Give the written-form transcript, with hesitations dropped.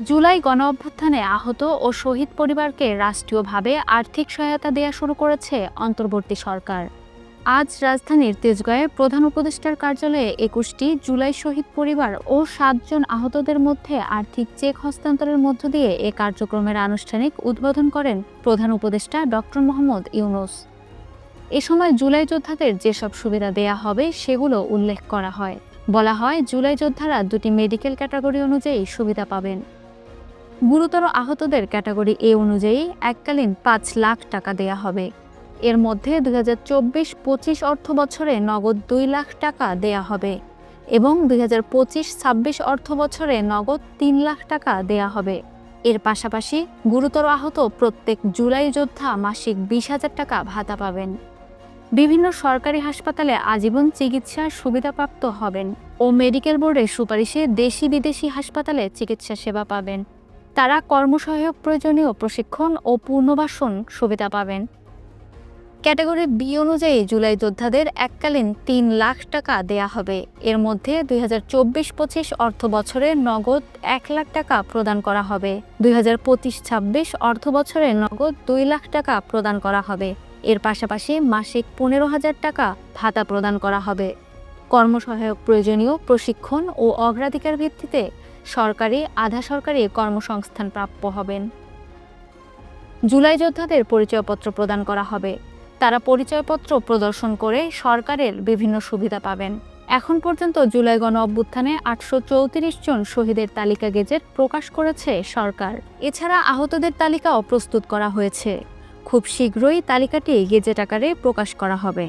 জুলাই গণঅভ্যুত্থানে আহত ও শহীদ পরিবারকে রাষ্ট্রীয়ভাবে আর্থিক সহায়তা দেয়া শুরু করেছে অন্তর্বর্তী সরকার। আজ রাজধানীর তেজগাঁয়ে প্রধান উপদেষ্টার কার্যালয়ে ২১টি জুলাই শহীদ পরিবার ও ৭ জন আহতদের মধ্যে আর্থিক চেক হস্তান্তরের মধ্য দিয়ে এ কার্যক্রমের আনুষ্ঠানিক উদ্বোধন করেন প্রধান উপদেষ্টা ডক্টর মোহাম্মদ ইউনূস। এ সময় জুলাই যোদ্ধাদের যেসব সুবিধা দেয়া হবে সেগুলো উল্লেখ করা হয়। বলা হয়, জুলাই যোদ্ধারা ২টি মেডিকেল ক্যাটাগরি অনুযায়ী সুবিধা পাবেন। গুরুতর আহতদের ক্যাটাগরি এ অনুযায়ী এককালীন ৫ লাখ টাকা দেয়া হবে। এর মধ্যে ২০২৪-২৫ অর্থ বছরে নগদ ২ লাখ টাকা দেয়া হবে এবং ২০২৫-২৬ অর্থ বছরে নগদ ৩ লাখ টাকা দেয়া হবে। এর পাশাপাশি গুরুতর আহত প্রত্যেক জুলাই যোদ্ধা মাসিক ২০,০০০ টাকা ভাতা পাবেন। বিভিন্ন সরকারি হাসপাতালে আজীবন চিকিৎসার সুবিধাপ্রাপ্ত হবেন ও মেডিকেল বোর্ডের সুপারিশে দেশি বিদেশি হাসপাতালে চিকিৎসা সেবা পাবেন। তারা কর্মসহায়ক প্রয়োজনীয় প্রশিক্ষণ ও পুনর্বাসন সুবিধা পাবেন। ক্যাটাগরি বি অনুযায়ী জুলাই যোদ্ধাদের এককালীন ৩ লাখ টাকা দেয়া হবে। এর মধ্যে ২০২৪-২৫ অর্থ বছরে নগদ ১ লাখ টাকা প্রদান করা হবে, ২০২৫-২৬ অর্থ বছরে নগদ ২ লাখ টাকা প্রদান করা হবে। এর পাশাপাশি মাসিক ১৫,০০০ টাকা ভাতা প্রদান করা হবে। কর্মসহায়ক প্রয়োজনীয় প্রশিক্ষণ ও অগ্রাধিকার ভিত্তিতে সরকারি আধা সরকারি কর্মসংস্থান প্রাপ্য হবেন। জুলাই যোদ্ধাদের পরিচয়পত্র প্রদান করা হবে। তারা পরিচয়পত্র প্রদর্শন করে সরকারের বিভিন্ন সুবিধা পাবেন। এখন পর্যন্ত জুলাই গণঅভ্যুত্থানে ৮৩৪ জন শহীদের তালিকা গেজেট প্রকাশ করেছে সরকার। এছাড়া আহতদের তালিকাও প্রস্তুত করা হয়েছে। খুব শীঘ্রই তালিকাটি গেজেট আকারে প্রকাশ করা হবে।